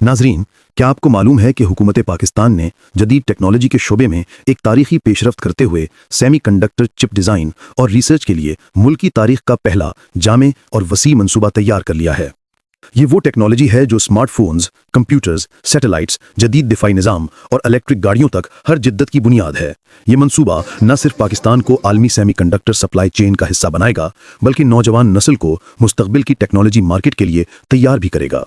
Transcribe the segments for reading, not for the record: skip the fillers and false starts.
नाजरीन, क्या आपको मालूम है कि हुकूमत पाकिस्तान ने जदीद टेक्नोलॉजी के शोबे में एक तारीखी पेशरफ्त करते हुए सेमीकंडक्टर चिप डिज़ाइन और रिसर्च के लिए मुल्की तारीख का पहला जामे और वसी मंसूबा तैयार कर लिया है। ये वो टेक्नोलॉजी है जो स्मार्टफोन्स, कंप्यूटर्स, सैटेलाइट्स, जदीद दिफाई निज़ाम और इलेक्ट्रिक गाड़ियों तक हर जिद्दत की बुनियाद है। ये मंसूबा न सिर्फ पाकिस्तान को आलमी सेमीकंडक्टर सप्लाई चेन का हिस्सा बनाएगा, बल्कि नौजवान नस्ल को मुस्तकबिल की टेक्नोलॉजी मार्केट के लिए तैयार भी करेगा।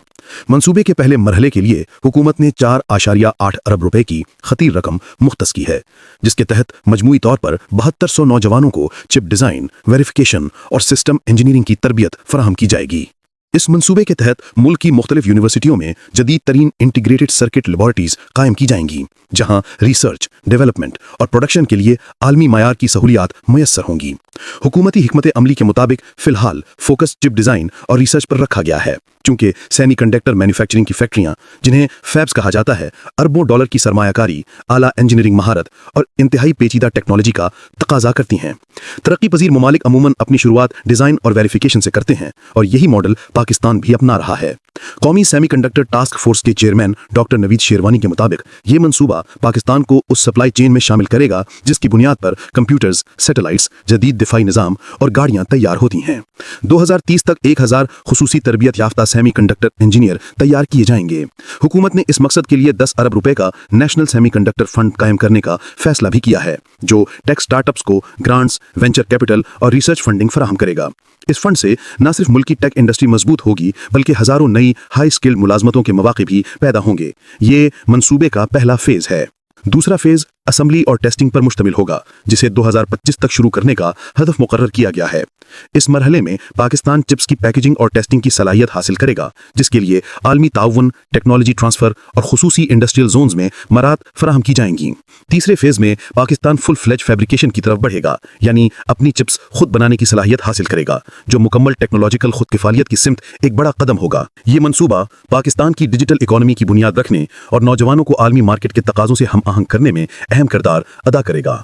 मंसूबे के पहले मरहले के लिए हुकूमत ने 4.8 अरब रुपए की खतीर रकम मुख्तस की है, जिसके तहत मजमूई तौर पर 7200 नौजवानों को चिप डिज़ाइन, वेरिफिकेशन और सिस्टम इंजीनियरिंग की तरबियत फराहम की जाएगी। इस मंसूबे के तहत मुल्क की मुख्तलिफ यूनिवर्सिटियों में जदीद तरीन इंटीग्रेटेड सर्किट लेबॉरेटरीज कायम की जाएंगी, जहां रिसर्च, डेवलपमेंट और प्रोडक्शन के लिए आलमी मायार की सहूलियात मुयस्सर होंगी। हुकूमती हिकमत अमली के मुताबिक फिलहाल फोकस चिप डिज़ाइन और रिसर्च पर रखा गया है, क्योंकि सेमीकंडक्टर मैन्युफैक्चरिंग की फैक्ट्रियां, जिन्हें फैब्स कहा जाता है, अरबों डॉलर की सरमायाकारी, आला इंजीनियरिंग महारत और इंतहाई पेचीदा टेक्नोलॉजी का तकाजा करती हैं। तरक्की पजीर ममालिक अमूमन अपनी शुरुआत डिज़ाइन और वेरिफिकेशन से करते हैं, और यही मॉडल पाकिस्तान भी अपना रहा है। कौमी सेमीकंडक्टर टास्क फोर्स के चेयरमैन डॉक्टर नवीद शेरवानी के मुताबिक ये मंसूबा पाकिस्तान को उस सप्लाई चेन में शामिल करेगा जिसकी बुनियाद पर कंप्यूटर्स, सैटेलाइट्स, जदीद दिफाई निज़ाम और गाड़ियां तैयार होती हैं। 2030 तक 1000 खुसूसी तरबियत याफ्ता सेमीकंडक्टर इंजीनियर तैयार किए जाएंगे। हुकूमत ने इस मकसद के लिए 10 अरब रुपए का नेशनल सेमीकंडक्टर फंड कायम करने का फैसला भी किया है, जो टेक स्टार्टअप्स को ग्रांट्स, वेंचर कैपिटल और रिसर्च फंडिंग फराहम करेगा। इस फंड से न सिर्फ मुल्क की टेक इंडस्ट्री मजबूत होगी, बल्कि हजारों नई हाई स्किल्ड मुलाजमतों के मौके भी पैदा होंगे। ये मंसूबे का पहला फेज है। दूसरा फेज असेंबली और टेस्टिंग पर मुश्तमिल होगा, जिसे 2025 तक शुरू करने का हदफ मुकर्रर किया गया है। इस मरहले में पाकिस्तान चिप्स की पैकेजिंग और टेस्टिंग की सलाहियत हासिल करेगा, जिसके लिए आलमी ताउन, टेक्नोलॉजी ट्रांसफर और खुसूसी इंडस्ट्रियल जोन्स में मरात फराहम की जाएंगी। तीसरे फेज में पाकिस्तान फुल फ्लेज फैब्रिकेशन की तरफ बढ़ेगा, यानी अपनी चिप्स खुद बनाने की सलाहियत हासिल करेगा, जो मुकम्मल टेक्नोलॉजिकल खुद किफालियत की सिमत एक बड़ा कदम होगा। ये मंसूबा पाकिस्तान की डिजिटल इकोनॉमी की बुनियाद रखने और नौजवानों को आलमी मार्केट के तकाजों से हम आहंग करने में अहम किरदार अदा करेगा।